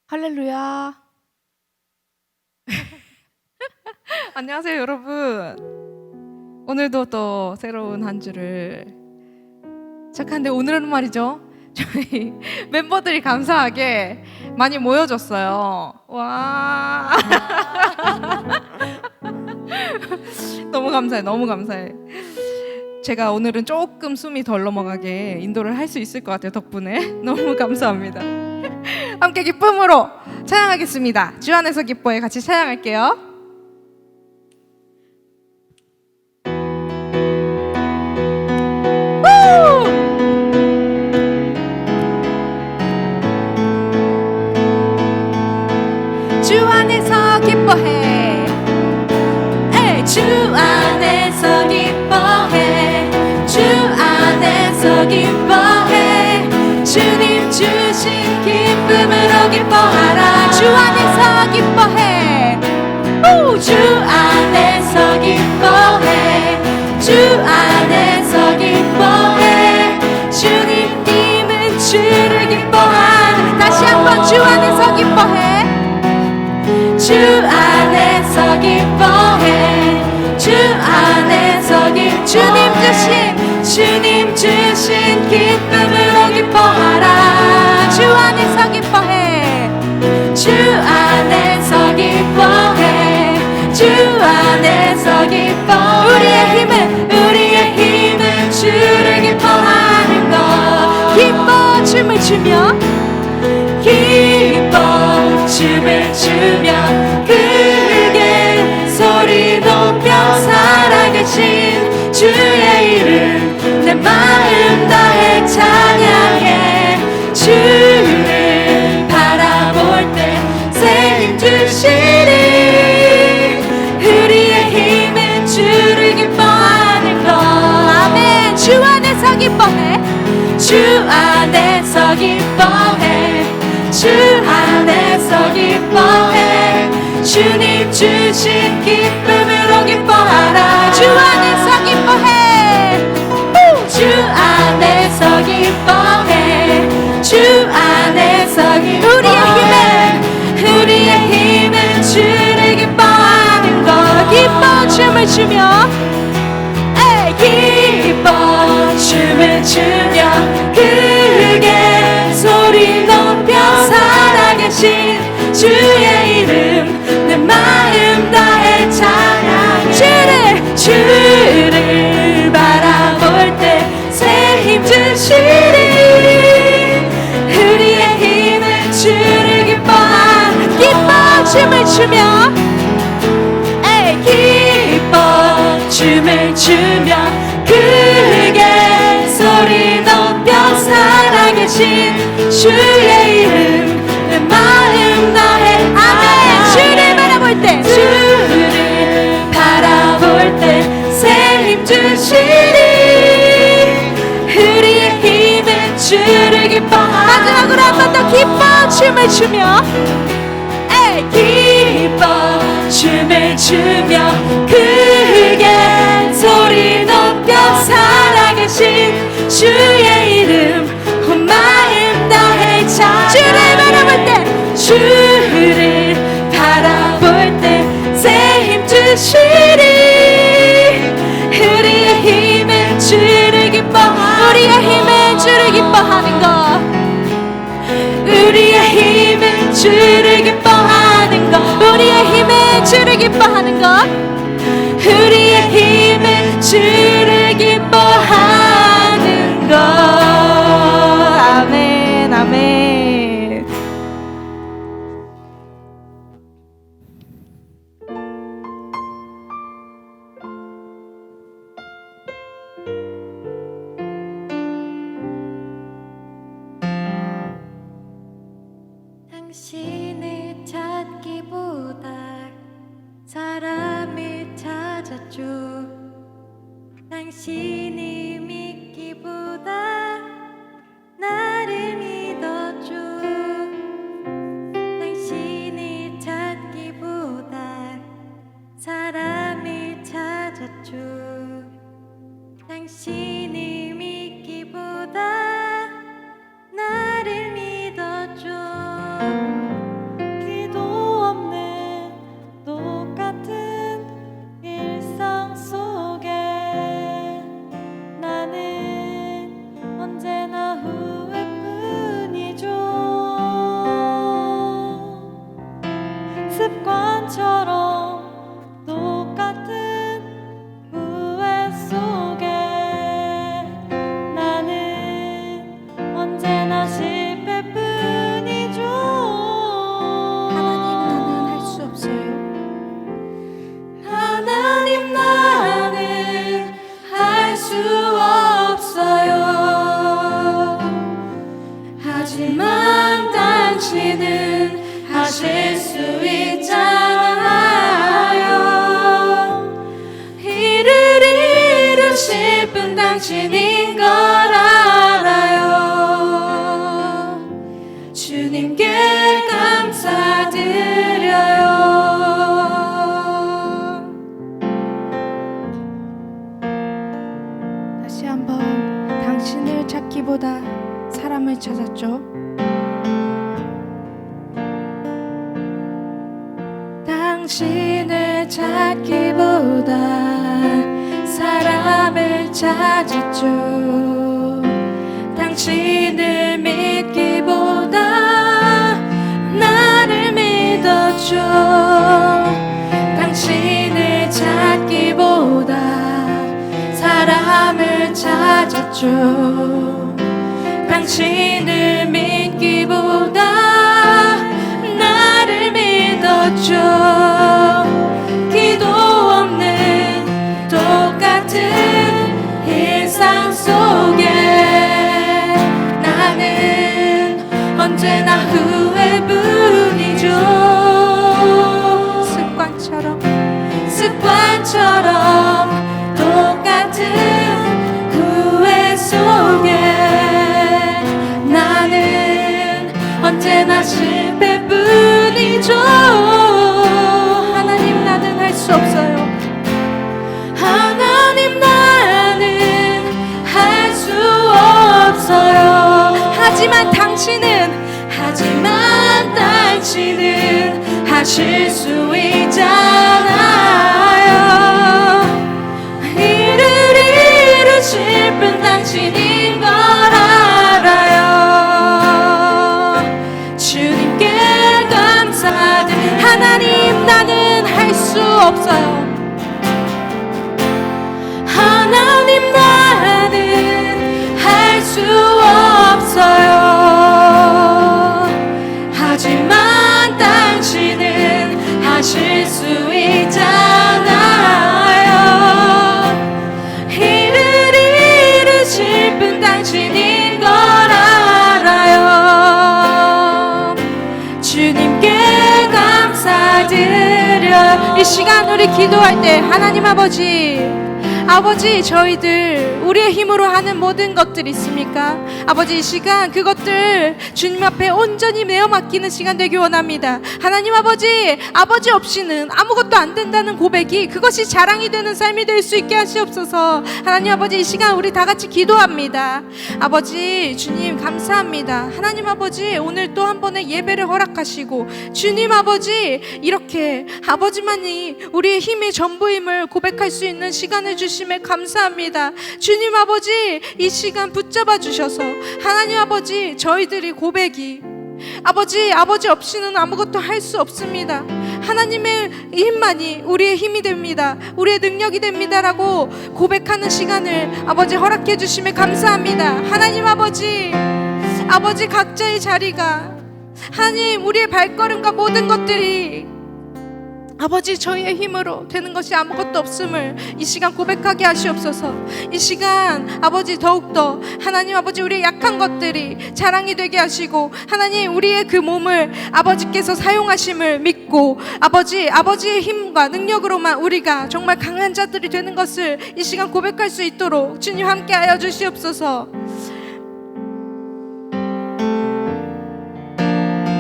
할렐루야. 안녕하세요, 여러분. 오늘도 또 새로운 한 주를 시작하는데 오늘은 말이죠. 저희 멤버들이 감사하게 많이 모여줬어요. 와. 너무 감사해, 너무 감사해. 제가 오늘은 조금 숨이 덜 넘어가게 인도를 할 수 있을 것 같아요, 덕분에. 너무 감사합니다. 함께 기쁨으로 찬양하겠습니다. 주 안에서 기뻐해 같이 찬양할게요. 주 안에서 기뻐해. 에이, 주 안에서 기뻐해. 주 안에서 기뻐해. 주님 주신 기쁨으로 기뻐하라. 주 안에서 기뻐해. 주 안에서 기뻐해. 주 안에서 기뻐해. 주님님은 주를 기뻐하는. 다시 한번 주 안에서 기뻐해. 주 안에서 기뻐해. 주 안에서 주님 주신 기쁨으로 기뻐하라. 주 안에서 기뻐해. 주 안에서 기뻐해. 주 안에서 기뻐해. 우리의 힘은 주를 기뻐하는 것. 기뻐 춤을 추며 기뻐 춤을 추며 크게 소리 높여 살아계신 주의 이름 내 마음 다해 찬양해. 주를 바라볼 때 새 힘 주시리. 우리의 힘은 주를 기뻐하는 것. 아멘. 주 안에서 기뻐해. 주 안에서 기뻐해. 주 안에서 기뻐해. 주님 주신 기쁨으로 기뻐하라. 주 안에서 기뻐해. 주 안에서 기뻐해. 주 안에서 기뻐해. 우리의 힘은 주를 기뻐하는 것. 기뻐 춤을 추며 기뻐 춤을 추며 크게 소리 높여 살아계신 주의 이름 내 마음 다해 찬양해. 주를 바라볼 때 새 힘 주시리. 우리의 힘은 주를 기뻐하는. 기뻐 춤을 추며 기뻐 춤을 추며 크게 소리 높여 살아계신 주의 이름 내 마음 다해. 아멘. 주를 바라볼 때 새 힘 주시리. 우리의 힘은 주를 기뻐하라. 마지막으로 한 번 더 기뻐 춤을 추며 기뻐 춤을 추며 크게 소리 높여 살아계신 주의 이름 온 마음 다해 찬양. 주를 바라볼 때 새 힘 주시리. 우리의 힘은 주를 기뻐하는. 우리의 힘은 주를 기뻐하는 것. 우리의 힘은 주를 기뻐하는 것. 우리의 힘은 주를 기뻐하는 것. 우리의 힘은 주를 기뻐하는 것. 아멘 아멘. 당신을 찾기보다 사람을 찾았죠. 당신을 믿기보다 나를 믿었죠. 당신을 찾기보다 사람을 찾았죠. 당신을 믿기보다 나를 믿었죠. 당신인 걸 알아요. 주님께 감사드려요. 다시 한번 당신을 찾기보다 사람을 찾았죠. 당신을 찾기보다 사람을 찾았죠. 당신을 믿기보다 나를 믿었죠. 당신을 찾기보다 사람을 찾았죠. 당신을 믿기보다 나를 믿었죠. 기도 없는 똑같은 일상 속에 나는 언제나 후회뿐이죠. 습관처럼 똑같은 후회 속에 나는 언제나 실패뿐이죠. 하나님, 나는 할 수 없어요. 하나님, 나는 할 수 없어요. 하지만 당신은 하실 수 있잖아요. 일을 이루실 분 당신인 걸 알아요. 주님께 감사드려. 하나님, 나는 할 수 없어요. 하나님, 나는 할 수 없어요. 하지만 당신은 하실 수 있잖아요. 일을 이루실 분 당신인 걸 알아요. 주님께 감사드려. 이 시간 우리 기도할 때 하나님 아버지, 저희들 우리의 힘으로 하는 모든 것들 있습니까? 아버지, 이 시간 그것들 주님 앞에 온전히 내어 맡기는 시간 되기 원합니다. 하나님 아버지 없이는 아무것도 안 된다는 고백이 그것이 자랑이 되는 삶이 될 수 있게 하시옵소서. 하나님 아버지, 이 시간 우리 다 같이 기도합니다. 아버지 주님 감사합니다. 하나님 아버지, 오늘 또 한 번의 예배를 허락하시고 주님 아버지, 이렇게 아버지만이 우리의 힘의 전부임을 고백할 수 있는 시간을 주심에 감사합니다. 주님 아버지, 이 시간 붙잡아 주셔서 하나님 아버지, 저희들이 고백이 아버지 없이는 아무것도 할 수 없습니다. 하나님의 힘만이 우리의 힘이 됩니다. 우리의 능력이 됩니다라고 고백하는 시간을 아버지 허락해 주심에 감사합니다. 하나님 아버지 각자의 자리가, 하나님 우리의 발걸음과 모든 것들이 아버지 저희의 힘으로 되는 것이 아무것도 없음을 이 시간 고백하게 하시옵소서. 이 시간 아버지 더욱더 하나님 아버지 우리의 약한 것들이 자랑이 되게 하시고, 하나님 우리의 그 몸을 아버지께서 사용하심을 믿고 아버지의 힘과 능력으로만 우리가 정말 강한 자들이 되는 것을 이 시간 고백할 수 있도록 주님 함께하여 주시옵소서.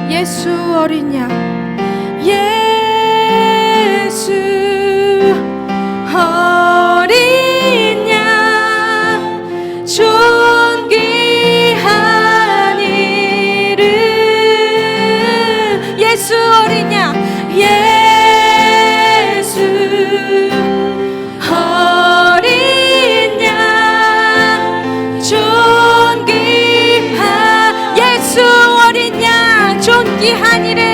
예수 어린 양, 예수 어린 양, 존귀한 이름. 예수 어린 양, 예수 어린 양, 존귀한 예수 어린 양, 존귀한 이름.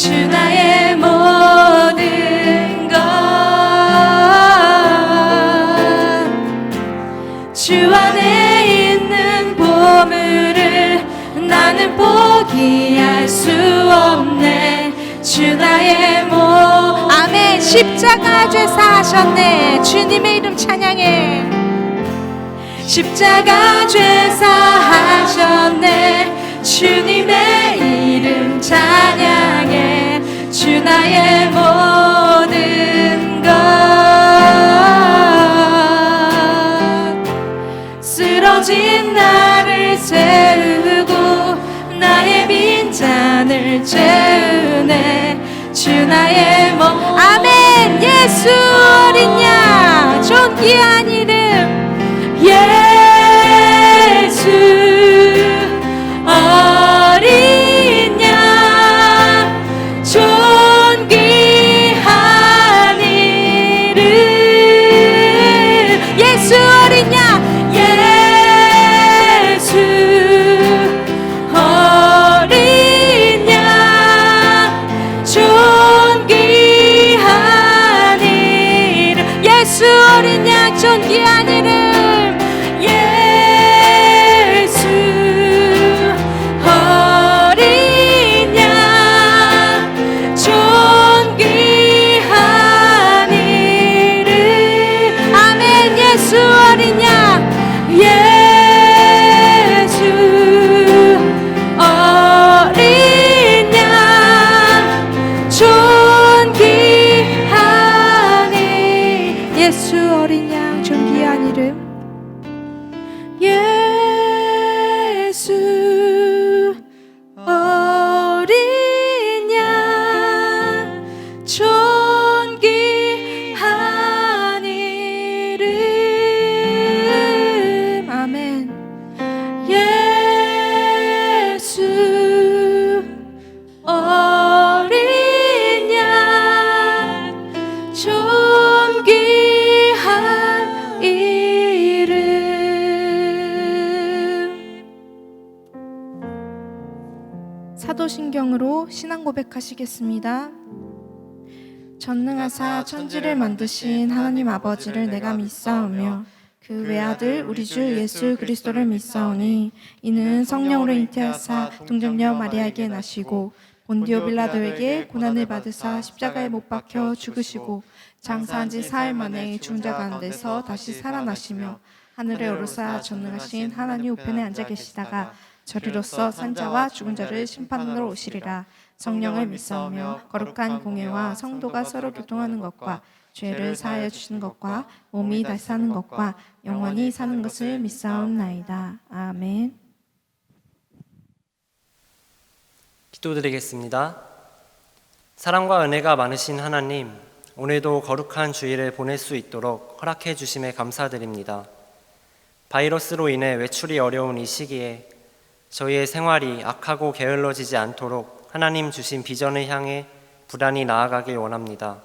주 나의 모든 것 주 안에 있는 보물을 나는 포기할 수 없네 주 나의 아멘. 십자가 죄사 하셨네. 주님의 이름 찬양해. 십자가 죄사 하셨네 주님의 이름 찬양해 주 나의 모든 것 쓰러진 나를 세우고 나의 빈잔을 채우네 주 나의 아멘. 예수 어린 양 존귀한 이름 예수 어린 양 존귀한 이름 예수 어린 양 예수 어린 양 존귀한 이름 예수 어린 양 존귀한 이름 예수 어린 양 존귀한 이름 아멘. 예수 어린 양 예수 어린 양 존귀한 이름 예수 어린 양 존귀한 이름 예수 어린 양 존귀한 이름 아멘. 예수 어린 양 존귀한 이름 사도신경으로 신앙 고백하시겠습니다. 전능하사 천지를 만드신 하나님 아버지를 내가 믿사오며 그 외아들 우리 주 예수 그리스도를 믿사오니 이는 성령으로 잉태하사 동정녀 마리아에게 나시고 본디오 빌라도에게 고난을 받으사 십자가에 못 박혀 죽으시고 장사한 지 사흘 만에 죽은 자 가운데서 다시 살아나시며 하늘에 오르사 전능하신 하나님 우편에 앉아 계시다가 저리로서 산자와 죽은 자를 심판하러 오시리라. 성령을 믿사오며 거룩한 공예와 성도가 서로 교통하는 것과 죄를 사하여 주시는 것과 몸이 다시 사는 것과 영원히 사는 것을 믿사옵나이다. 아멘. 기도드리겠습니다. 사랑과 은혜가 많으신 하나님, 오늘도 거룩한 주일을 보낼 수 있도록 허락해 주심에 감사드립니다. 바이러스로 인해 외출이 어려운 이 시기에 저희의 생활이 악하고 게을러지지 않도록 하나님 주신 비전을 향해 부단히 나아가길 원합니다.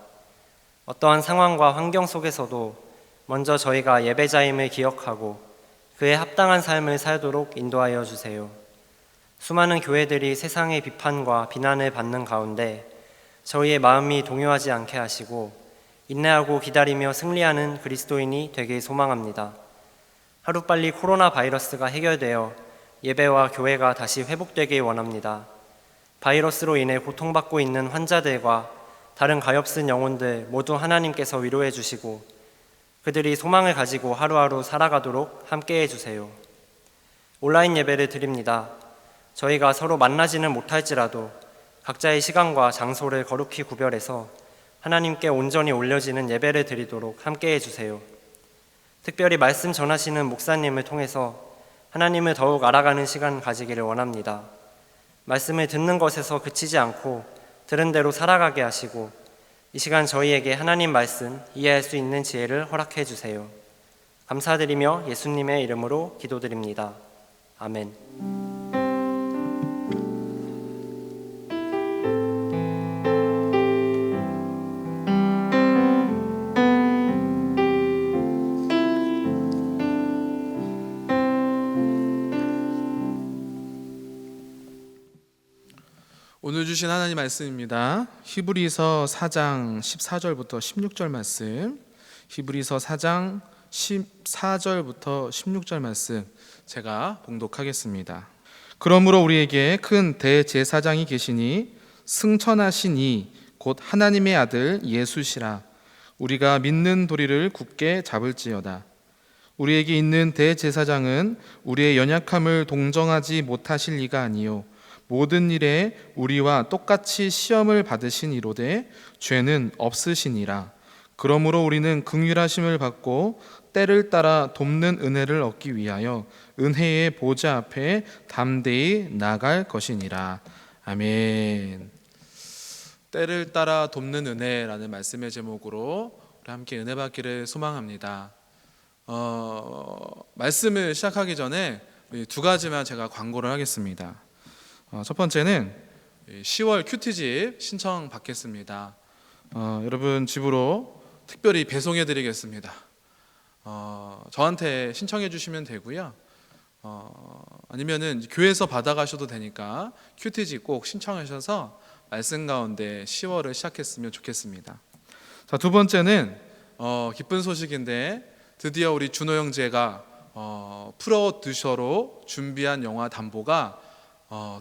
어떠한 상황과 환경 속에서도 먼저 저희가 예배자임을 기억하고 그에 합당한 삶을 살도록 인도하여 주세요. 수많은 교회들이 세상의 비판과 비난을 받는 가운데 저희의 마음이 동요하지 않게 하시고 인내하고 기다리며 승리하는 그리스도인이 되길 소망합니다. 하루빨리 코로나 바이러스가 해결되어 예배와 교회가 다시 회복되길 원합니다. 바이러스로 인해 고통받고 있는 환자들과 다른 가엾은 영혼들 모두 하나님께서 위로해 주시고 그들이 소망을 가지고 하루하루 살아가도록 함께해 주세요. 온라인 예배를 드립니다. 저희가 서로 만나지는 못할지라도 각자의 시간과 장소를 거룩히 구별해서 하나님께 온전히 올려지는 예배를 드리도록 함께해 주세요. 특별히 말씀 전하시는 목사님을 통해서 하나님을 더욱 알아가는 시간 가지기를 원합니다. 말씀을 듣는 것에서 그치지 않고 들은 대로 살아가게 하시고 이 시간 저희에게 하나님 말씀 이해할 수 있는 지혜를 허락해 주세요. 감사드리며 예수님의 이름으로 기도드립니다. 아멘. 오늘 주신 하나님 말씀입니다. 히브리서 4장 14절부터 16절 말씀. 히브리서 4장 14절부터 16절 말씀 제가 봉독하겠습니다. 그러므로 우리에게 큰 대제사장이 계시니 승천하신 이 곧 하나님의 아들 예수시라. 우리가 믿는 도리를 굳게 잡을지어다. 우리에게 있는 대제사장은 우리의 연약함을 동정하지 못하실 리가 아니요 모든 일에 우리와 똑같이 시험을 받으신 이로되 죄는 없으시니라. 그러므로 우리는 긍휼하심을 받고 때를 따라 돕는 은혜를 얻기 위하여 은혜의 보좌 앞에 담대히 나갈 것이니라. 아멘. 때를 따라 돕는 은혜라는 말씀의 제목으로 우리 함께 은혜 받기를 소망합니다. 말씀을 시작하기 전에 두 가지만 제가 광고를 하겠습니다. 첫 번째는 10월 큐티집 신청 받겠습니다. 여러분 집으로 특별히 배송해 드리겠습니다. 저한테 신청해 주시면 되고요. 아니면은 교회에서 받아가셔도 되니까 큐티집 꼭 신청하셔서 말씀 가운데 10월을 시작했으면 좋겠습니다. 자, 두 번째는 기쁜 소식인데 드디어 우리 준호 형제가 프로듀서로 준비한 영화 담보가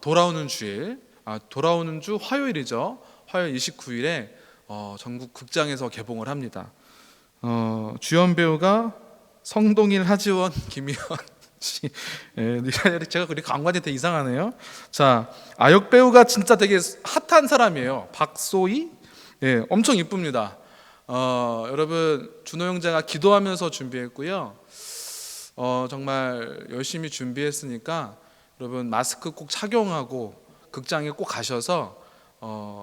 돌아오는 주 화요일이죠. 화요일 29일에 전국 극장에서 개봉을 합니다. 주연 배우가 성동일, 하지원, 김희원 씨. 제가 그렇게 광고하니 되게 이상하네요. 자, 아역 배우가 진짜 되게 핫한 사람이에요. 박소희. 엄청 이쁩니다. 여러분 준호 형제가 기도하면서 준비했고요. 정말 열심히 준비했으니까 여러분 마스크 꼭 착용하고 극장에 꼭 가셔서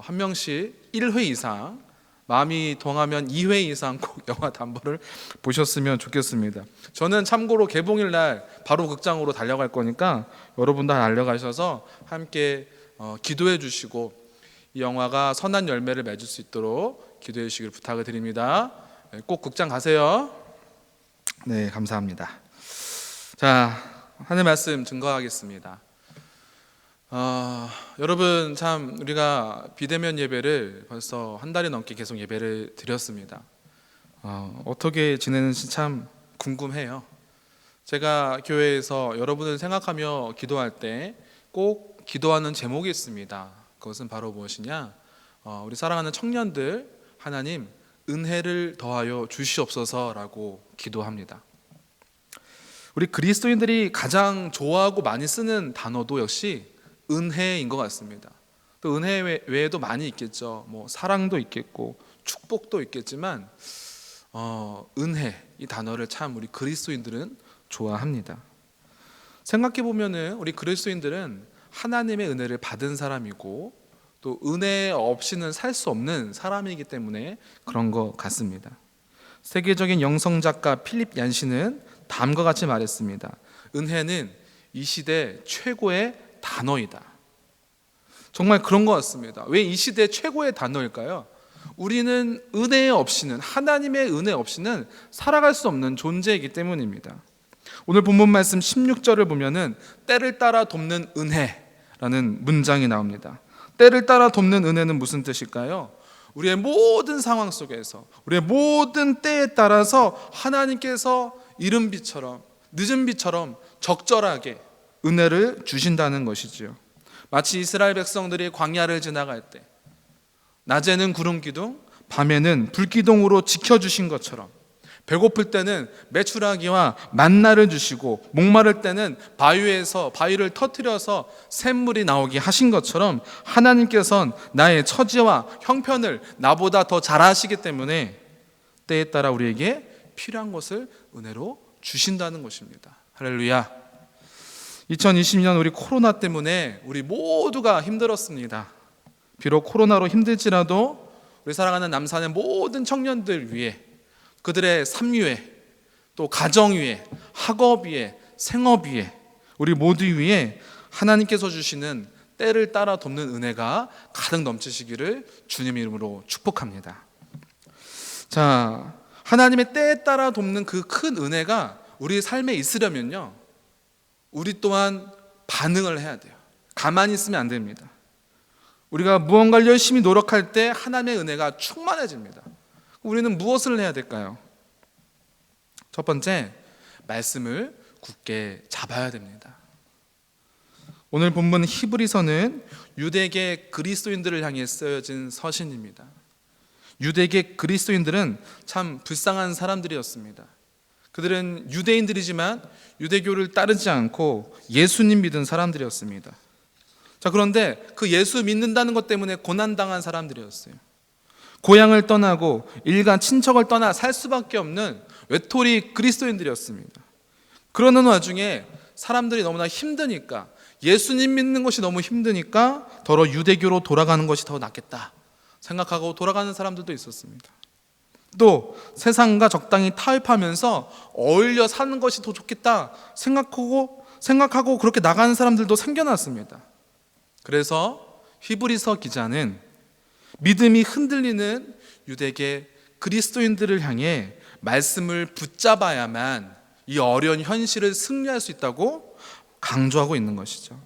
한 명씩 1회 이상, 마음이 동하면 2회 이상 꼭 영화 담보를 보셨으면 좋겠습니다. 저는 참고로 개봉일 날 바로 극장으로 달려갈 거니까 여러분 다 달려가셔서 함께 기도해 주시고 이 영화가 선한 열매를 맺을 수 있도록 기도해 주시길 부탁을 드립니다. 꼭 극장 가세요. 네, 감사합니다. 자, 하나님 말씀 증거하겠습니다. 여러분 참 우리가 비대면 예배를 벌써 한 달이 넘게 계속 예배를 드렸습니다. 어떻게 지내는지 참 궁금해요. 제가 교회에서 여러분을 생각하며 기도할 때 꼭 기도하는 제목이 있습니다. 그것은 바로 무엇이냐? 우리 사랑하는 청년들, 하나님 은혜를 더하여 주시옵소서라고 기도합니다. 우리 그리스도인들이 가장 좋아하고 많이 쓰는 단어도 역시 은혜인 것 같습니다. 또 은혜 외에도 많이 있겠죠. 뭐 사랑도 있겠고 축복도 있겠지만 은혜 이 단어를 참 우리 그리스도인들은 좋아합니다. 생각해 보면은 우리 그리스도인들은 하나님의 은혜를 받은 사람이고 또 은혜 없이는 살 수 없는 사람이기 때문에 그런 것 같습니다. 세계적인 영성 작가 필립 얀시는 다음과 같이 말했습니다. 은혜는 이 시대 최고의 단어이다. 정말 그런 것 같습니다. 왜 이 시대 최고의 단어일까요? 우리는 은혜 없이는, 하나님의 은혜 없이는 살아갈 수 없는 존재이기 때문입니다. 오늘 본문 말씀 16절을 보면은 때를 따라 돕는 은혜라는 문장이 나옵니다. 때를 따라 돕는 은혜는 무슨 뜻일까요? 우리의 모든 상황 속에서, 우리의 모든 때에 따라서 하나님께서 이른 비처럼, 늦은 비처럼 적절하게 은혜를 주신다는 것이지요. 마치 이스라엘 백성들이 광야를 지나갈 때 낮에는 구름 기둥, 밤에는 불 기둥으로 지켜주신 것처럼 배고플 때는 메추라기와 만나를 주시고 목마를 때는 바위를 터뜨려서 샘물이 나오게 하신 것처럼 하나님께서는 나의 처지와 형편을 나보다 더 잘 아시기 때문에 때에 따라 우리에게 필요한 것을 은혜로 주신다는 것입니다. 할렐루야. 2020년 우리 코로나 때문에 우리 모두가 힘들었습니다. 비록 코로나로 힘들지라도 우리 사랑하는 남산의 모든 청년들 위해, 그들의 삶 위에, 또 가정 위에, 학업 위에, 생업 위에, 우리 모두 위에 하나님께서 주시는 때를 따라 돕는 은혜가 가득 넘치시기를 주님 이름으로 축복합니다. 자, 하나님의 때에 따라 돕는 그 큰 은혜가 우리 삶에 있으려면요, 우리 또한 반응을 해야 돼요. 가만히 있으면 안 됩니다. 우리가 무언가를 열심히 노력할 때 하나님의 은혜가 충만해집니다. 우리는 무엇을 해야 될까요? 첫 번째, 말씀을 굳게 잡아야 됩니다. 오늘 본문 히브리서는 유대계 그리스도인들을 향해 쓰여진 서신입니다. 유대계 그리스도인들은 참 불쌍한 사람들이었습니다. 그들은 유대인들이지만 유대교를 따르지 않고 예수님 믿은 사람들이었습니다. 자, 그런데 그 예수 믿는다는 것 때문에 고난당한 사람들이었어요. 고향을 떠나고 일가 친척을 떠나 살 수밖에 없는 외톨이 그리스도인들이었습니다. 그러는 와중에 사람들이 너무나 힘드니까, 예수님 믿는 것이 너무 힘드니까 더러 유대교로 돌아가는 것이 더 낫겠다 생각하고 돌아가는 사람들도 있었습니다. 또 세상과 적당히 타협하면서 어울려 사는 것이 더 좋겠다 생각하고 그렇게 나가는 사람들도 생겨났습니다. 그래서 히브리서 기자는 믿음이 흔들리는 유대계 그리스도인들을 향해 말씀을 붙잡아야만 이 어려운 현실을 승리할 수 있다고 강조하고 있는 것이죠.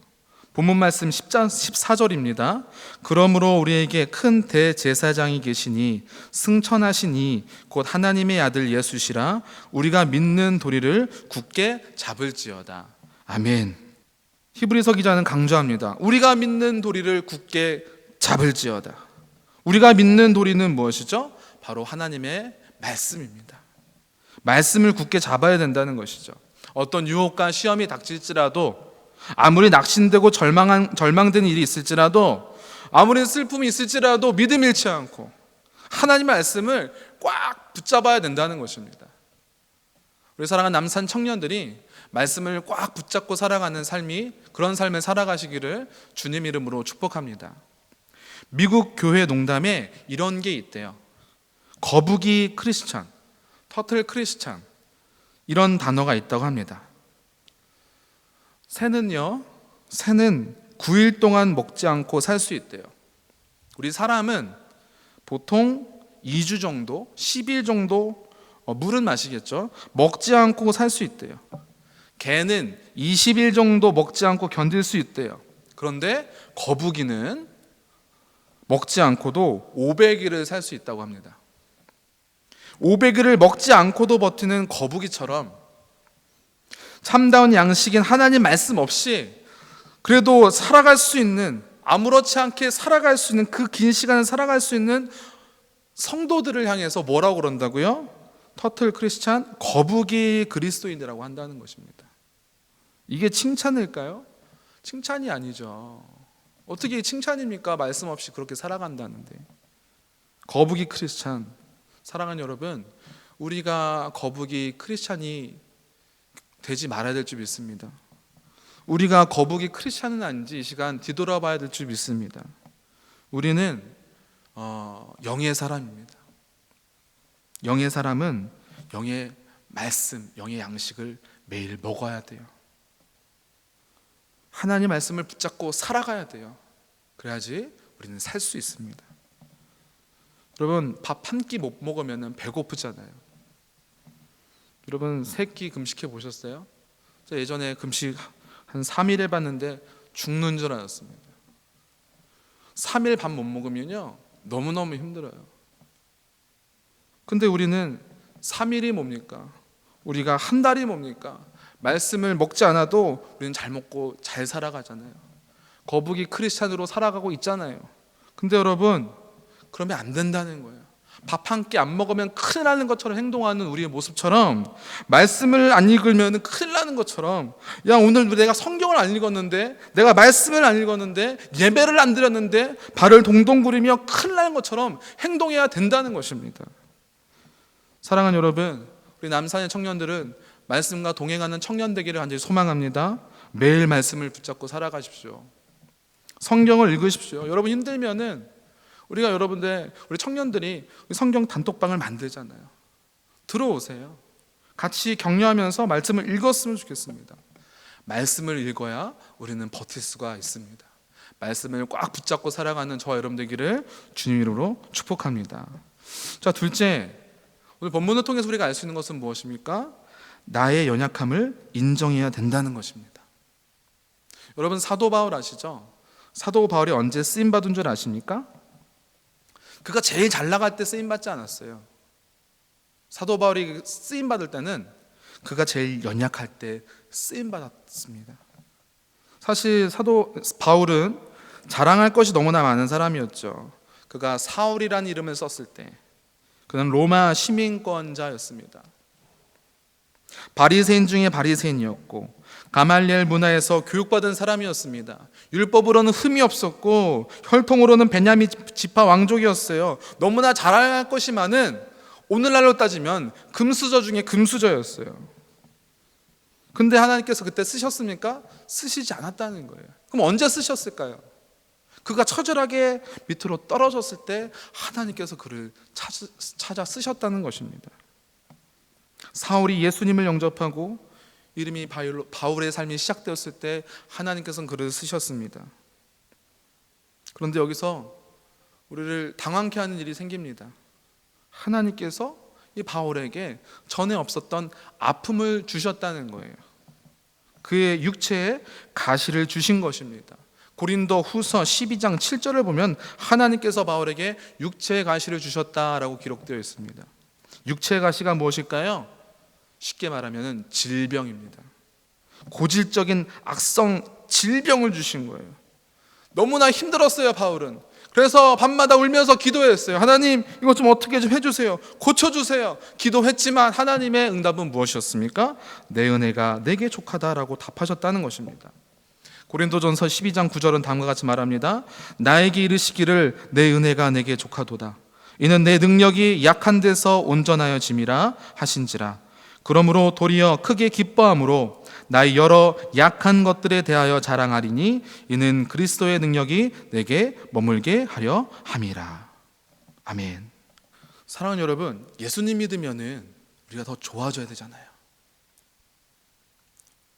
본문 말씀 14절입니다. 그러므로 우리에게 큰 대제사장이 계시니 승천하시니 곧 하나님의 아들 예수시라. 우리가 믿는 도리를 굳게 잡을지어다. 아멘. 히브리서 기자는 강조합니다. 우리가 믿는 도리를 굳게 잡을지어다. 우리가 믿는 도리는 무엇이죠? 바로 하나님의 말씀입니다. 말씀을 굳게 잡아야 된다는 것이죠. 어떤 유혹과 시험이 닥칠지라도, 아무리 낙심되고 절망된 일이 있을지라도, 아무리 슬픔이 있을지라도 믿음 잃지 않고 하나님의 말씀을 꽉 붙잡아야 된다는 것입니다. 우리 사랑하는 남산 청년들이 말씀을 꽉 붙잡고 살아가는 삶이, 그런 삶을 살아가시기를 주님 이름으로 축복합니다. 미국 교회 농담에 이런 게 있대요. 거북이 크리스찬, 터틀 크리스찬, 이런 단어가 있다고 합니다. 새는 9일 동안 먹지 않고 살 수 있대요. 우리 사람은 보통 2주 정도, 10일 정도 물은 마시겠죠. 먹지 않고 살 수 있대요. 개는 20일 정도 먹지 않고 견딜 수 있대요. 그런데 거북이는 먹지 않고도 500일을 살 수 있다고 합니다. 500일을 먹지 않고도 버티는 거북이처럼 참다운 양식인 하나님 말씀 없이 그래도 살아갈 수 있는, 아무렇지 않게 살아갈 수 있는, 그 긴 시간을 살아갈 수 있는 성도들을 향해서 뭐라고 그런다고요? 터틀 크리스찬, 거북이 그리스도인이라고 한다는 것입니다. 이게 칭찬일까요? 칭찬이 아니죠. 어떻게 칭찬입니까? 말씀 없이 그렇게 살아간다는데. 거북이 크리스찬, 사랑하는 여러분, 우리가 거북이 크리스찬이 되지 말아야 될 줄 믿습니다. 우리가 거북이 크리스찬은 아닌지 이 시간 뒤돌아봐야 될 줄 믿습니다. 우리는 영의 사람입니다. 영의 사람은 영의 말씀, 영의 양식을 매일 먹어야 돼요. 하나님 말씀을 붙잡고 살아가야 돼요. 그래야지 우리는 살 수 있습니다. 여러분, 밥 한 끼 못 먹으면 배고프잖아요. 여러분, 3끼 금식해 보셨어요? 저 예전에 금식 한 3일 해봤는데 죽는 줄 알았습니다. 3일 밥 못 먹으면요 너무너무 힘들어요. 근데 우리는 3일이 뭡니까? 우리가 한 달이 뭡니까? 말씀을 먹지 않아도 우리는 잘 먹고 잘 살아가잖아요. 거북이 크리스찬으로 살아가고 있잖아요. 근데 여러분, 그러면 안 된다는 거예요. 밥 한 끼 안 먹으면 큰일 나는 것처럼 행동하는 우리의 모습처럼, 말씀을 안 읽으면 큰일 나는 것처럼, 야, 오늘 내가 성경을 안 읽었는데, 내가 말씀을 안 읽었는데, 예배를 안 드렸는데 발을 동동 구르며 큰일 나는 것처럼 행동해야 된다는 것입니다. 사랑하는 여러분, 우리 남산의 청년들은 말씀과 동행하는 청년 되기를 간절히 소망합니다. 매일 말씀을 붙잡고 살아가십시오. 성경을 읽으십시오. 여러분 힘들면은 우리 청년들이 성경 단톡방을 만들잖아요. 들어오세요. 같이 격려하면서 말씀을 읽었으면 좋겠습니다. 말씀을 읽어야 우리는 버틸 수가 있습니다. 말씀을 꽉 붙잡고 살아가는 저와 여러분 되기를 주님 이름으로 축복합니다. 자, 둘째, 오늘 본문을 통해서 우리가 알 수 있는 것은 무엇입니까? 나의 연약함을 인정해야 된다는 것입니다. 여러분, 사도 바울 아시죠? 사도 바울이 언제 쓰임 받은 줄 아십니까? 그가 제일 잘 나갈 때 쓰임 받지 않았어요. 사도 바울이 쓰임 받을 때는 그가 제일 연약할 때 쓰임 받았습니다. 사실 사도 바울은 자랑할 것이 너무나 많은 사람이었죠. 그가 사울이라는 이름을 썼을 때 그는 로마 시민권자였습니다. 바리새인 중에 바리새인이었고 가말리엘 문화에서 교육받은 사람이었습니다. 율법으로는 흠이 없었고 혈통으로는 베냐민 지파 왕족이었어요. 너무나 자랑할 것이 많은, 오늘날로 따지면 금수저 중에 금수저였어요. 근데 하나님께서 그때 쓰셨습니까? 쓰시지 않았다는 거예요. 그럼 언제 쓰셨을까요? 그가 처절하게 밑으로 떨어졌을 때 하나님께서 그를 찾아 쓰셨다는 것입니다. 사울이 예수님을 영접하고 이름이 바울의 삶이 시작되었을 때 하나님께서는 그를 쓰셨습니다. 그런데 여기서 우리를 당황케 하는 일이 생깁니다. 하나님께서 이 바울에게 전에 없었던 아픔을 주셨다는 거예요. 그의 육체에 가시를 주신 것입니다. 고린도 후서 12장 7절을 보면 하나님께서 바울에게 육체의 가시를 주셨다라고 기록되어 있습니다. 육체의 가시가 무엇일까요? 쉽게 말하면 질병입니다. 고질적인 악성 질병을 주신 거예요. 너무나 힘들었어요, 바울은. 그래서 밤마다 울면서 기도했어요. 하나님, 이거 좀 어떻게 좀 해주세요. 고쳐주세요. 기도했지만 하나님의 응답은 무엇이었습니까? 내 은혜가 내게 족하다라고 답하셨다는 것입니다. 고린도전서 12장 9절은 다음과 같이 말합니다. 나에게 이르시기를 내 은혜가 내게 족하도다. 이는 내 능력이 약한 데서 온전하여 짐이라 하신지라. 그러므로 도리어 크게 기뻐함으로 나의 여러 약한 것들에 대하여 자랑하리니 이는 그리스도의 능력이 내게 머물게 하려 함이라. 아멘. 사랑하는 여러분, 예수님 믿으면은 우리가 더 좋아져야 되잖아요.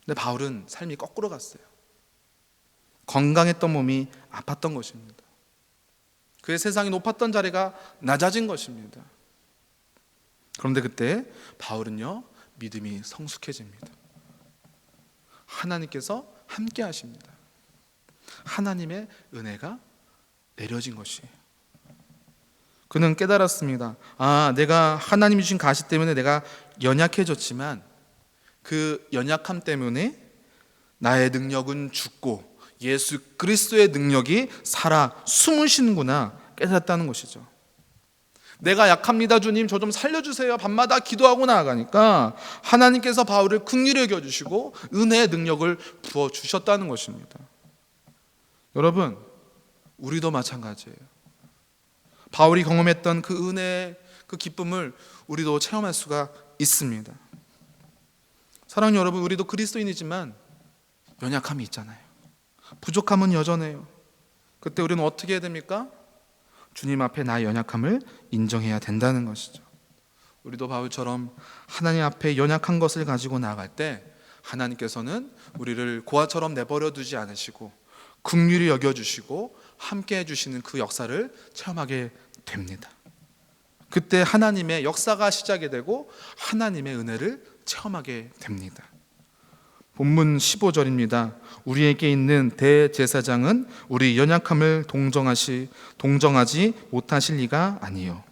근데 바울은 삶이 거꾸로 갔어요. 건강했던 몸이 아팠던 것입니다. 그의 세상이 높았던 자리가 낮아진 것입니다. 그런데 그때 바울은요, 믿음이 성숙해집니다. 하나님께서 함께 하십니다. 하나님의 은혜가 내려진 것이에요. 그는 깨달았습니다. 내가 하나님이 주신 가시 때문에 내가 연약해졌지만 그 연약함 때문에 나의 능력은 죽고 예수 그리스도의 능력이 살아 숨으시는구나 깨닫다는 것이죠. 내가 약합니다, 주님, 저 좀 살려주세요. 밤마다 기도하고 나아가니까 하나님께서 바울을 긍휼히 여겨주시고 은혜의 능력을 부어주셨다는 것입니다. 여러분, 우리도 마찬가지예요. 바울이 경험했던 그 은혜의 그 기쁨을 우리도 체험할 수가 있습니다. 사랑하는 여러분, 우리도 그리스도인이지만 연약함이 있잖아요. 부족함은 여전해요. 그때 우리는 어떻게 해야 됩니까? 주님 앞에 나의 연약함을 인정해야 된다는 것이죠. 우리도 바울처럼 하나님 앞에 연약한 것을 가지고 나아갈 때 하나님께서는 우리를 고아처럼 내버려 두지 않으시고 긍휼히 여겨주시고 함께 해주시는 그 역사를 체험하게 됩니다. 그때 하나님의 역사가 시작이 되고 하나님의 은혜를 체험하게 됩니다. 본문 15절입니다. 우리에게 있는 대제사장은 우리 연약함을 동정하지 못하실 리가 아니요.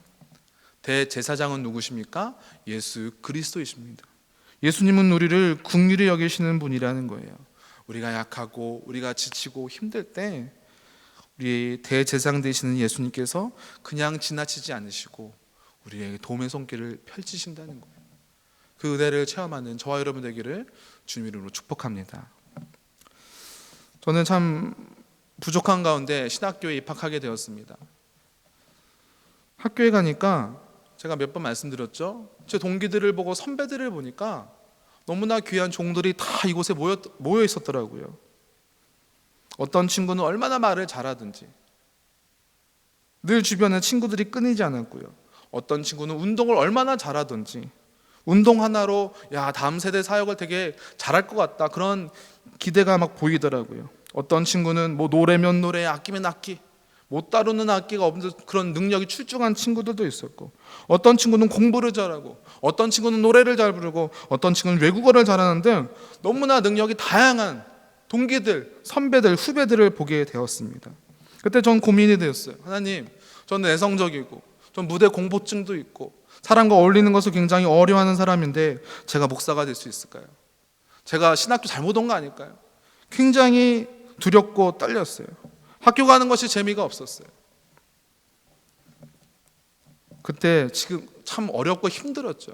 대제사장은 누구십니까? 예수 그리스도이십니다. 예수님은 우리를 긍휼히 여기시는 분이라는 거예요. 우리가 약하고 우리가 지치고 힘들 때 우리의 대제사장 되시는 예수님께서 그냥 지나치지 않으시고 우리에게 도움의 손길을 펼치신다는 거예요. 그 은혜를 체험하는 저와 여러분 되기를 주님 이름으로 축복합니다. 저는 참 부족한 가운데 신학교에 입학하게 되었습니다. 학교에 가니까 제가 몇 번 말씀드렸죠. 제 동기들을 보고 선배들을 보니까 너무나 귀한 종들이 다 이곳에 모여 있었더라고요. 어떤 친구는 얼마나 말을 잘하든지 늘 주변에 친구들이 끊이지 않았고요. 어떤 친구는 운동을 얼마나 잘하든지 운동 하나로 다음 세대 사역을 되게 잘할 것 같다, 그런 기대가 막 보이더라고요. 어떤 친구는 노래면 노래, 악기면 악기, 못 다루는 악기가 없는 그런 능력이 출중한 친구들도 있었고, 어떤 친구는 공부를 잘하고, 어떤 친구는 노래를 잘 부르고, 어떤 친구는 외국어를 잘하는 등 너무나 능력이 다양한 동기들, 선배들, 후배들을 보게 되었습니다. 그때 전 고민이 되었어요. 하나님, 저는 내성적이고 전 무대 공포증도 있고 사람과 어울리는 것을 굉장히 어려워하는 사람인데 제가 목사가 될 수 있을까요? 제가 신학교 잘못 온 거 아닐까요? 굉장히 두렵고 떨렸어요. 학교 가는 것이 재미가 없었어요. 그때 지금 참 어렵고 힘들었죠.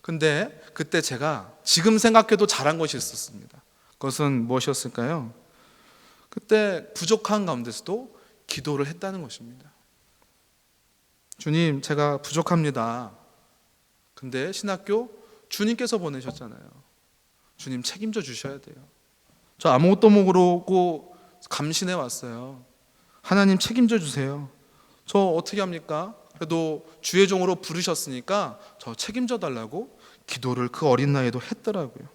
근데 그때 제가 지금 생각해도 잘한 것이 있었습니다. 그것은 무엇이었을까요? 그때 부족한 가운데서도 기도를 했다는 것입니다. 주님, 제가 부족합니다. 근데 신학교 주님께서 보내셨잖아요. 주님 책임져 주셔야 돼요. 저 아무것도 모르고 감신해 왔어요. 하나님 책임져 주세요. 저 어떻게 합니까? 그래도 주의 종으로 부르셨으니까 저 책임져 달라고 기도를 그 어린 나이에도 했더라고요.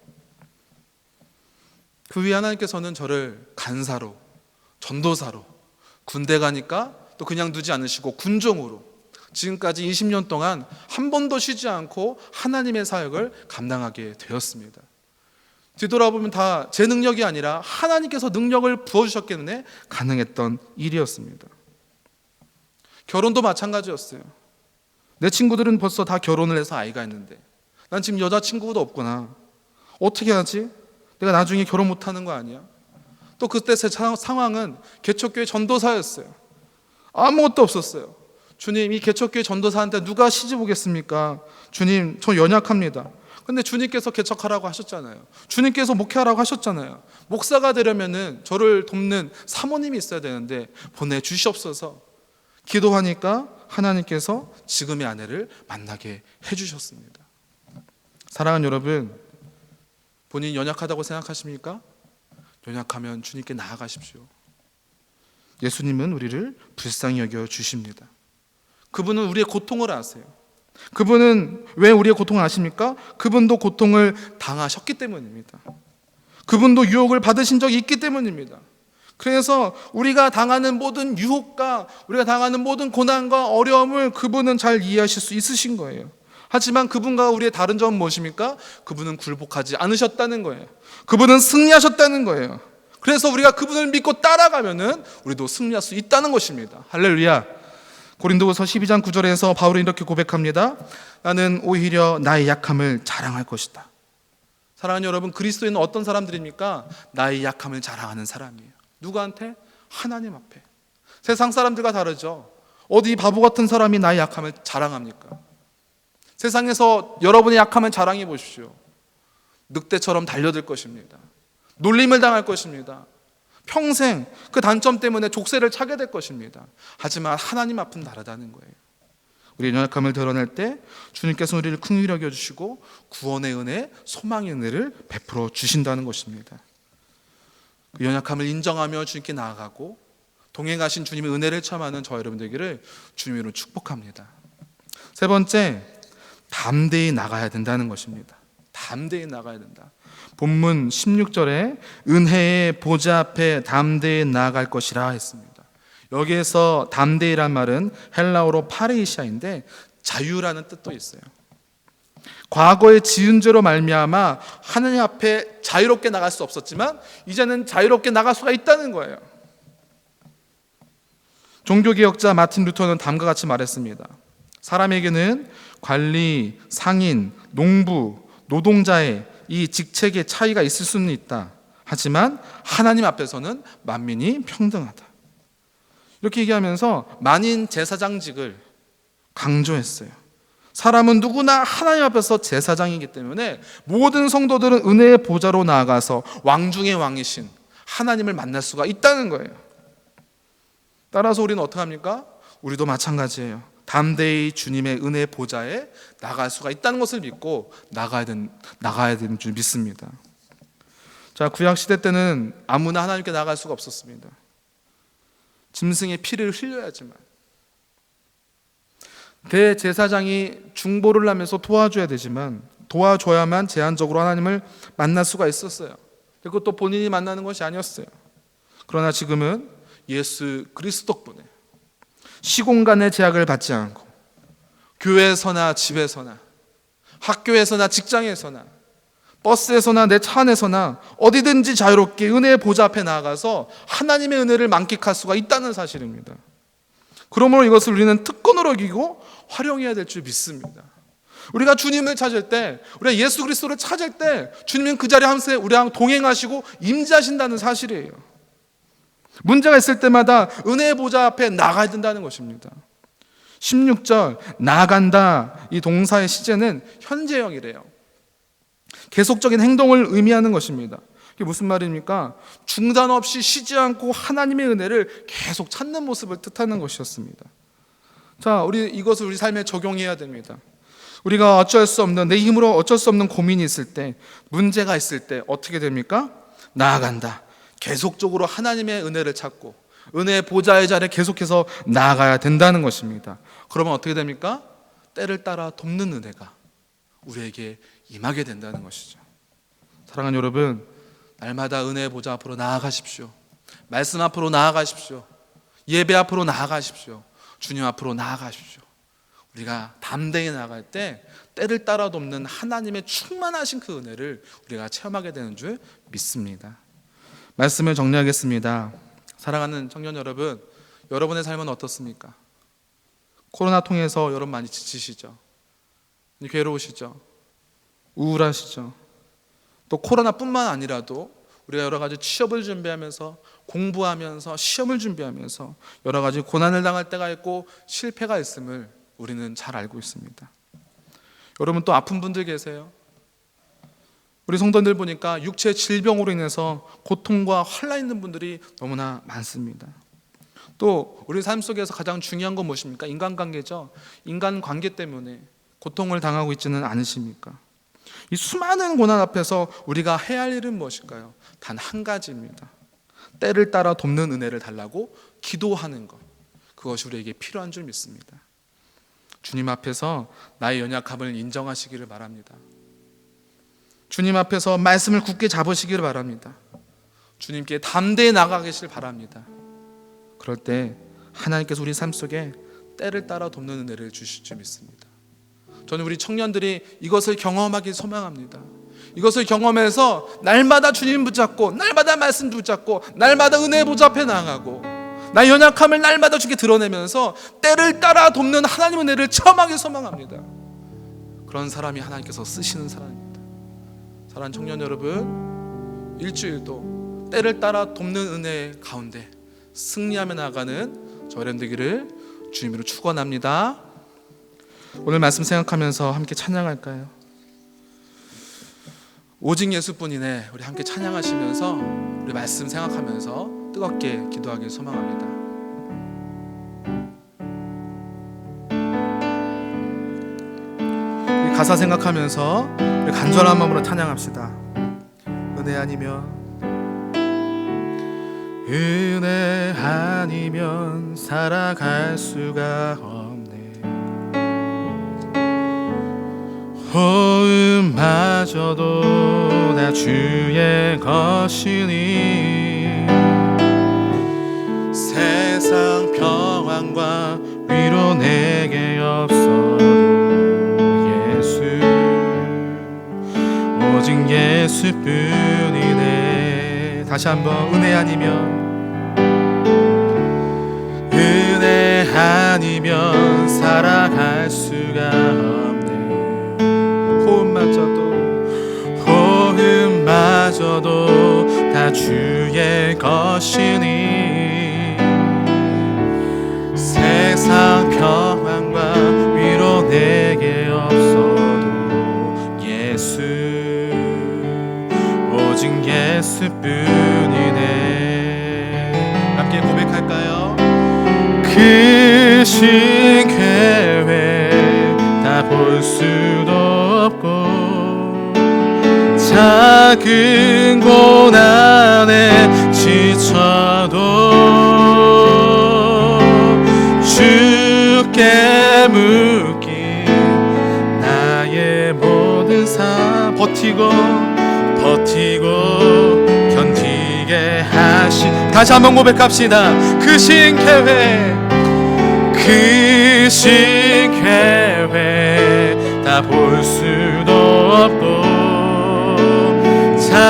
그 위에 하나님께서는 저를 간사로, 전도사로, 군대 가니까 또 그냥 두지 않으시고 군종으로 지금까지 20년 동안 한 번도 쉬지 않고 하나님의 사역을 감당하게 되었습니다. 뒤돌아보면 다 제 능력이 아니라 하나님께서 능력을 부어주셨기 때문에 가능했던 일이었습니다. 결혼도 마찬가지였어요. 내 친구들은 벌써 다 결혼을 해서 아이가 있는데 난 지금 여자친구도 없구나. 어떻게 하지? 내가 나중에 결혼 못하는 거 아니야? 또 그때 제 상황은 개척교회 전도사였어요. 아무것도 없었어요. 주님, 이 개척교회 전도사한테 누가 시집 오겠습니까? 주님, 저 연약합니다. 근데 주님께서 개척하라고 하셨잖아요. 주님께서 목회하라고 하셨잖아요. 목사가 되려면은 저를 돕는 사모님이 있어야 되는데 보내주시옵소서. 기도하니까 하나님께서 지금의 아내를 만나게 해주셨습니다. 사랑하는 여러분, 본인이 연약하다고 생각하십니까? 연약하면 주님께 나아가십시오. 예수님은 우리를 불쌍히 여겨 주십니다. 그분은 우리의 고통을 아세요. 그분은 왜 우리의 고통을 아십니까? 그분도 고통을 당하셨기 때문입니다. 그분도 유혹을 받으신 적이 있기 때문입니다. 그래서 우리가 당하는 모든 유혹과 우리가 당하는 모든 고난과 어려움을 그분은 잘 이해하실 수 있으신 거예요. 하지만 그분과 우리의 다른 점은 무엇입니까? 그분은 굴복하지 않으셨다는 거예요. 그분은 승리하셨다는 거예요. 그래서 우리가 그분을 믿고 따라가면은 우리도 승리할 수 있다는 것입니다. 할렐루야. 고린도후서 12장 9절에서 바울은 이렇게 고백합니다. 나는 오히려 나의 약함을 자랑할 것이다. 사랑하는 여러분, 그리스도인은 어떤 사람들입니까? 나의 약함을 자랑하는 사람이에요. 누구한테? 하나님 앞에. 세상 사람들과 다르죠. 어디 바보 같은 사람이 나의 약함을 자랑합니까? 세상에서 여러분의 약함을 자랑해 보십시오. 늑대처럼 달려들 것입니다. 놀림을 당할 것입니다. 평생 그 단점 때문에 족쇄를 차게 될 것입니다. 하지만 하나님 앞은 다르다는 거예요. 우리의 연약함을 드러낼 때 주님께서 우리를 긍휼히 여겨주시고 구원의 은혜, 소망의 은혜를 베풀어 주신다는 것입니다. 그 연약함을 인정하며 주님께 나아가고 동행하신 주님의 은혜를 체험하는 저와 여러분 되기를 주님으로 축복합니다. 세 번째, 담대히 나가야 된다는 것입니다. 담대히 나가야 된다. 본문 16절에 은혜의 보좌 앞에 담대히 나아갈 것이라 했습니다. 여기에서 담대히란 말은 헬라어로 파레이시아인데 자유라는 뜻도 있어요. 과거의 지은 죄로 말미암아 하나님 앞에 자유롭게 나갈 수 없었지만 이제는 자유롭게 나갈 수가 있다는 거예요. 종교개혁자 마틴 루터는 다음과 같이 말했습니다. 사람에게는 관리, 상인, 농부, 노동자의 이 직책의 차이가 있을 수는 있다. 하지만 하나님 앞에서는 만민이 평등하다. 이렇게 얘기하면서 만인 제사장직을 강조했어요. 사람은 누구나 하나님 앞에서 제사장이기 때문에 모든 성도들은 은혜의 보좌로 나아가서 왕 중의 왕이신 하나님을 만날 수가 있다는 거예요. 따라서 우리는 어떻게 합니까? 우리도 마찬가지예요. 담대히 주님의 은혜의 보좌에 나갈 수가 있다는 것을 믿고 나가야 되는 줄 믿습니다. 자, 구약 시대 때는 아무나 하나님께 나갈 수가 없었습니다. 짐승의 피를 흘려야지만, 대제사장이 중보를 하면서 도와줘야 되지만 도와줘야만 제한적으로 하나님을 만날 수가 있었어요. 그것도 본인이 만나는 것이 아니었어요. 그러나 지금은 예수 그리스도 덕분에 시공간의 제약을 받지 않고 교회에서나 집에서나 학교에서나 직장에서나 버스에서나 내 차 안에서나 어디든지 자유롭게 은혜의 보좌 앞에 나아가서 하나님의 은혜를 만끽할 수가 있다는 사실입니다. 그러므로 이것을 우리는 특권으로 여기고 활용해야 될 줄 믿습니다. 우리가 주님을 찾을 때, 우리가 예수 그리스도를 찾을 때 주님은 그 자리에 함께 우리랑 동행하시고 임재하신다는 사실이에요. 문제가 있을 때마다 은혜의 보좌 앞에 나가야 된다는 것입니다. 16절 나아간다, 이 동사의 시제는 현재형이래요. 계속적인 행동을 의미하는 것입니다. 이게 무슨 말입니까? 중단 없이 쉬지 않고 하나님의 은혜를 계속 찾는 모습을 뜻하는 것이었습니다. 자, 이것을 우리 삶에 적용해야 됩니다. 우리가 어쩔 수 없는, 내 힘으로 어쩔 수 없는 고민이 있을 때, 문제가 있을 때 어떻게 됩니까? 나아간다. 계속적으로 하나님의 은혜를 찾고 은혜의 보좌의 자리에 계속해서 나아가야 된다는 것입니다. 그러면 어떻게 됩니까? 때를 따라 돕는 은혜가 우리에게 임하게 된다는 것이죠. 사랑하는 여러분, 날마다 은혜의 보좌 앞으로 나아가십시오. 말씀 앞으로 나아가십시오. 예배 앞으로 나아가십시오. 주님 앞으로 나아가십시오. 우리가 담대히 나아갈 때 때를 따라 돕는 하나님의 충만하신 그 은혜를 우리가 체험하게 되는 줄 믿습니다. 말씀을 정리하겠습니다. 사랑하는 청년 여러분, 여러분의 삶은 어떻습니까? 코로나 통해서 여러분 많이 지치시죠? 괴로우시죠? 우울하시죠? 또 코로나뿐만 아니라도 우리가 여러 가지 취업을 준비하면서, 공부하면서, 시험을 준비하면서 여러 가지 고난을 당할 때가 있고 실패가 있음을 우리는 잘 알고 있습니다. 여러분, 또 아픈 분들 계세요. 우리 성도들 보니까 육체 질병으로 인해서 고통과 환난 있는 분들이 너무나 많습니다. 또 우리 삶 속에서 가장 중요한 건 무엇입니까? 인간관계죠. 인간관계 때문에 고통을 당하고 있지는 않으십니까? 이 수많은 고난 앞에서 우리가 해야 할 일은 무엇일까요? 단 한 가지입니다. 때를 따라 돕는 은혜를 달라고 기도하는 것. 그것이 우리에게 필요한 줄 믿습니다. 주님 앞에서 나의 연약함을 인정하시기를 바랍니다. 주님 앞에서 말씀을 굳게 잡으시기를 바랍니다. 주님께 담대히 나가 계시길 바랍니다. 그럴 때 하나님께서 우리 삶 속에 때를 따라 돕는 은혜를 주실 줄 믿습니다. 저는 우리 청년들이 이것을 경험하길 소망합니다. 이것을 경험해서 날마다 주님 붙잡고, 날마다 말씀 붙잡고, 날마다 은혜의 보좌 앞에 나아가고, 나의 연약함을 날마다 주께 드러내면서 때를 따라 돕는 하나님의 은혜를 체험하길 소망합니다. 그런 사람이 하나님께서 쓰시는 사람입니다. 사랑하는 청년 여러분, 일주일도 때를 따라 돕는 은혜 가운데 승리하며 나아가는 저희들 되기를 주님으로 축원합니다. 오늘 말씀 생각하면서 함께 찬양할까요? 오직 예수뿐이네. 우리 함께 찬양하시면서 우리 말씀 생각하면서 뜨겁게 기도하길 소망합니다. 우리 가사 생각하면서 우리 간절한 마음으로 찬양합시다. 은혜 아니면 살아갈 수가 없네. 호흡마저도 다 주의 것이니 세상 평안과 위로 내게 없어도 예수, 오직 예수뿐이네. 다시 한번 은혜 아니면 살아갈 수가 없네. 호흡마저도 다 주의 것이니 세상 평안과 위로 내게 없어도 예수, 오직 예수뿐이네. 함께 고백할까요? 크신 계획 다 볼 수도 없고 작은 고난에 지쳐도 주께 묶인 나의 모든 삶 버티고 견디게 하신. 다시 한번 고백합시다. 크신 계획 다 볼 수도 없고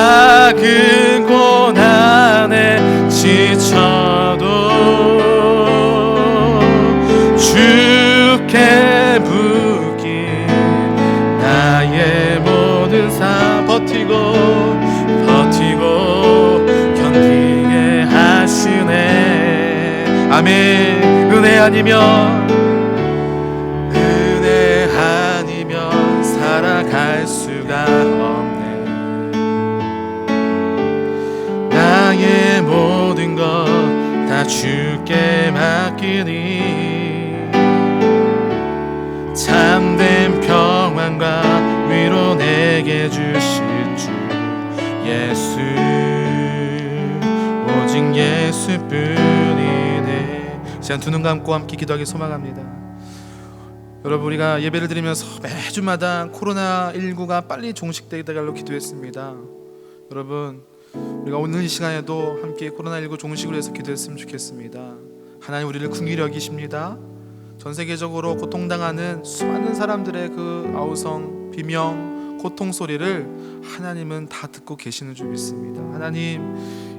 작은 고난에 지쳐도 주께 붙긴 나의 모든 삶 버티고 견디게 하시네. 아멘. 은혜 아니면 살아갈 수가 없네. 나의 모든 것 다 주께 맡기니 참된 평안과 위로 내게 주신 주 예수, 오직 예수뿐이네. 시간 두 눈 감고 함께 기도하기 소망합니다. 여러분, 우리가 예배를 드리면서 매주마다 코로나19가 빨리 종식되게 달라고 기도했습니다. 여러분, 우리가 오늘 이 시간에도 함께 코로나19 종식을 해서 기도했으면 좋겠습니다. 하나님 우리를 긍휼히 여기십니다. 전 세계적으로 고통당하는 수많은 사람들의 그 아우성, 비명, 고통 소리를 하나님은 다 듣고 계시는 줄 믿습니다. 하나님,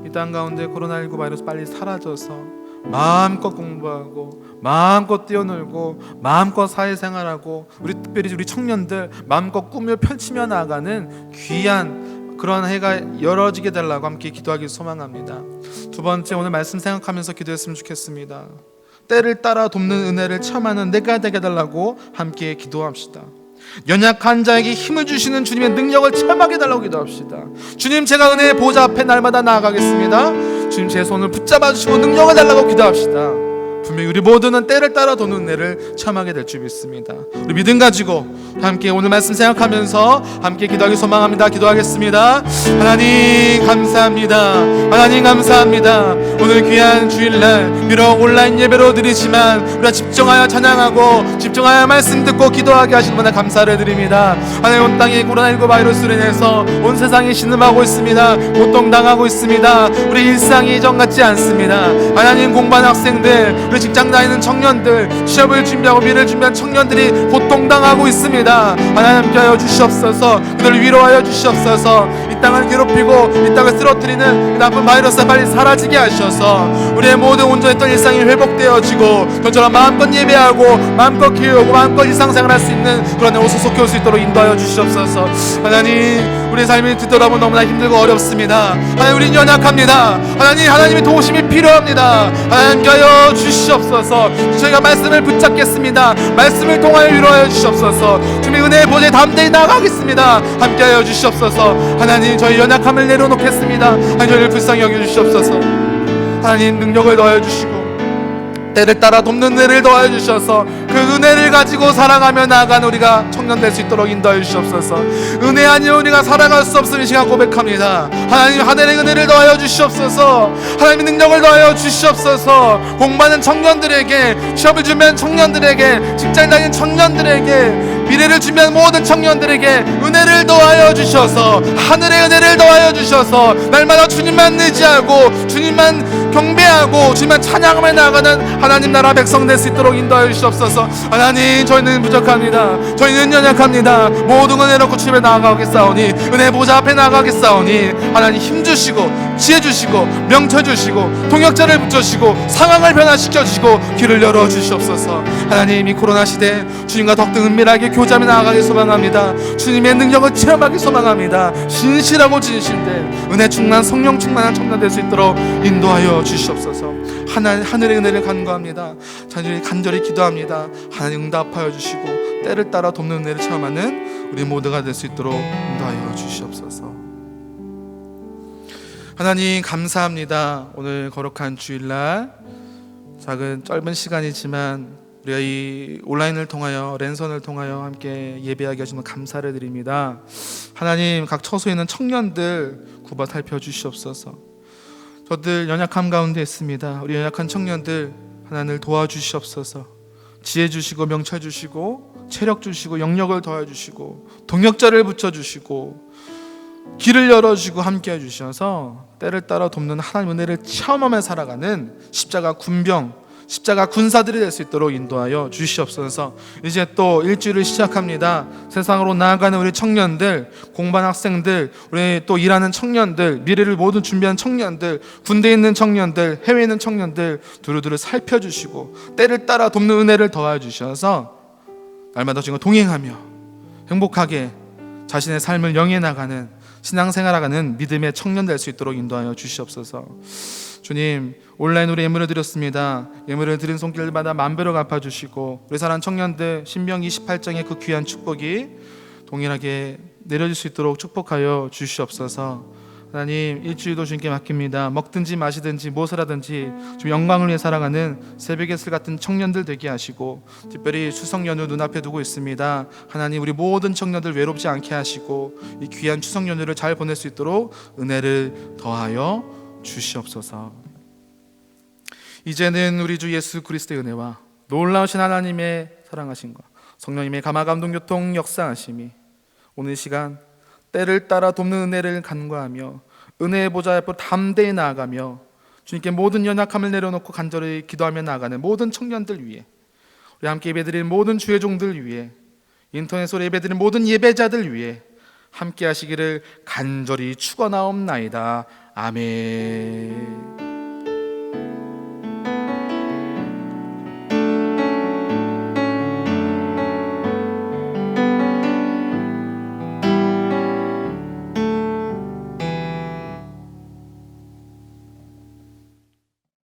이 땅 가운데 코로나19 바이러스 빨리 사라져서 마음껏 공부하고 마음껏 뛰어놀고 마음껏 사회생활하고 특별히 우리 청년들 마음껏 꿈을 펼치며 나아가는 귀한 그런 해가 열어지게 달라고 함께 기도하기 소망합니다. 두 번째, 오늘 말씀 생각하면서 기도했으면 좋겠습니다. 때를 따라 돕는 은혜를 체험하는 내가 되게 달라고 함께 기도합시다. 연약한 자에게 힘을 주시는 주님의 능력을 체험하게 달라고 기도합시다. 주님, 제가 은혜의 보좌 앞에 날마다 나아가겠습니다. 주님, 제 손을 붙잡아 주시고 능력을 달라고 기도합시다. 분명히 우리 모두는 때를 따라 도는 은혜를 체험하게 될 줄 믿습니다. 우리 믿음 가지고 함께 오늘 말씀 생각하면서 함께 기도하기 소망합니다. 기도하겠습니다. 하나님 감사합니다. 하나님 감사합니다. 오늘 귀한 주일날 비록 온라인 예배로 드리지만 우리가 집중하여 찬양하고 집중하여 말씀 듣고 기도하게 하시는 분에 감사를 드립니다. 하나님, 온 땅이 코로나19 바이러스로 인해서 온 세상이 신음하고 있습니다. 고통당하고 있습니다. 우리 일상이 이전 같지 않습니다. 하나님, 공부하는 학생들, 우리 직장 다니는 청년들, 취업을 준비하고 미래를 준비한 청년들이 고통당하고 있습니다. 하나님 함께하여 주시옵소서. 그들을 위로하여 주시옵소서. 이 땅을 괴롭히고 이 땅을 쓰러뜨리는 나쁜 바이러스가 빨리 사라지게 하셔서 우리의 모든 온전했던 일상이 회복되어지고 저처럼 마음껏 예배하고 마음껏 기도하고 마음껏 일상생활할 수 있는 그런 옷을 속해 올 수 있도록 인도하여 주시옵소서. 하나님, 우리의 삶이 뒤돌아보면 너무나 힘들고 어렵습니다. 하나님, 우리는 연약합니다. 하나님의 도우심이 필요합니다. 하나님 함께하여 주시옵소서. 저희가 말씀을 붙잡겠습니다. 말씀을 통하여 위로하여 주시옵소서. 주님의 은혜의 보좌에 담대히 나아가겠습니다. 함께하여 주시옵소서. 하나님, 저희 연약함을 내려놓겠습니다. 하나님, 저희를 불쌍히 여겨주시옵소서. 하나님, 능력을 넣어주시고 때를 따라 돕는 은혜를 더하여 주셔서 그 은혜를 가지고 살아가며 나아가는 우리가 청년 될 수 있도록 인도하여 주시옵소서. 은혜 아니면 우리가 살아갈 수 없으니 시간 고백합니다. 하나님, 하늘의 은혜를 더하여 주시옵소서. 하나님의 능력을 더하여 주시옵소서. 공부하는 청년들에게, 취업을 준비한 청년들에게, 직장 다니는 청년들에게, 미래를 준비한 모든 청년들에게 은혜를 더하여 주셔서 하늘의 은혜를 더하여 주셔서 날마다 주님만 의지하고 주님만 경배하고 주님만 찬양하며 나아가는 하나님 나라 백성 될 수 있도록 인도하여 주시옵소서. 하나님, 저희는 부족합니다. 저희는 연약합니다. 모든 은혜 놓고 주님에 나아가겠사오니, 은혜 보좌 앞에 나아가겠사오니 하나님 힘주시고 지혜주시고 명철주시고 동역자를 붙여주시고 상황을 변화시켜주시고 길을 열어주시옵소서. 하나님, 이 코로나 시대 주님과 더욱 은밀하게 교제하며 나아가기 소망합니다. 주님의 능력을 체험하기 소망합니다. 신실하고 진실된 은혜 충만 성령 충만한 청년 될 수 있도록 인도하여 주시옵소서. 하늘의 은혜를 간구합니다. 간절히 기도합니다. 하나님, 응답하여 주시고 때를 따라 돕는 은혜를 체험하는 우리 모두가 될 수 있도록 인도하여 주시옵소서. 하나님 감사합니다. 오늘 거룩한 주일날 작은 짧은 시간이지만 우리가 이 온라인을 통하여 랜선을 통하여 함께 예배하게 하시는 감사를 드립니다. 하나님, 각 처소에 있는 청년들 구바 살펴 주시옵소서. 저들 연약함 가운데 있습니다. 우리 연약한 청년들 하나님을 도와주시옵소서. 지혜 주시고 명철 주시고 체력 주시고 영력을 더해 주시고 동역자를 붙여 주시고 길을 열어주시고 함께 해주셔서 때를 따라 돕는 하나님 은혜를 체험하며 살아가는 십자가 군병 십자가 군사들이 될 수 있도록 인도하여 주시옵소서. 이제 또 일주일을 시작합니다. 세상으로 나아가는 우리 청년들, 공부하는 학생들, 우리 또 일하는 청년들, 미래를 모두 준비한 청년들, 군대에 있는 청년들, 해외에 있는 청년들 두루두루 살펴주시고 때를 따라 돕는 은혜를 더하여 주셔서 날마다 주님과 동행하며 행복하게 자신의 삶을 영위해 나가는 신앙생활하는 믿음의 청년 될 수 있도록 인도하여 주시옵소서. 주님, 온라인으로 예물을 드렸습니다. 예물을 드린 손길마다 만배로 갚아주시고 우리 사랑하는 청년들 신명 28장의 그 귀한 축복이 동일하게 내려질 수 있도록 축복하여 주시옵소서. 하나님, 일주일도 주님께 맡깁니다. 먹든지 마시든지 무엇을 하든지 좀 영광을 위해 살아가는 새벽의 술 같은 청년들 되게 하시고, 특별히 추석 연휴 눈앞에 두고 있습니다. 하나님, 우리 모든 청년들 외롭지 않게 하시고 이 귀한 추석 연휴를 잘 보낼 수 있도록 은혜를 더하여 주시옵소서. 이제는 우리 주 예수 그리스도의 은혜와 놀라우신 하나님의 사랑하심과 성령님의 감화 감동 교통 역사하심이 오늘 시간 때를 따라 돕는 은혜를 간구하며 은혜의 보좌 앞으로 담대히 나아가며 주님께 모든 연약함을 내려놓고 간절히 기도하며 나아가는 모든 청년들 위해, 우리 함께 예배드리는 모든 주의 종들 위해, 인터넷으로 예배드리는 모든 예배자들 위해 함께 하시기를 간절히 축원하옵나이다. 아멘.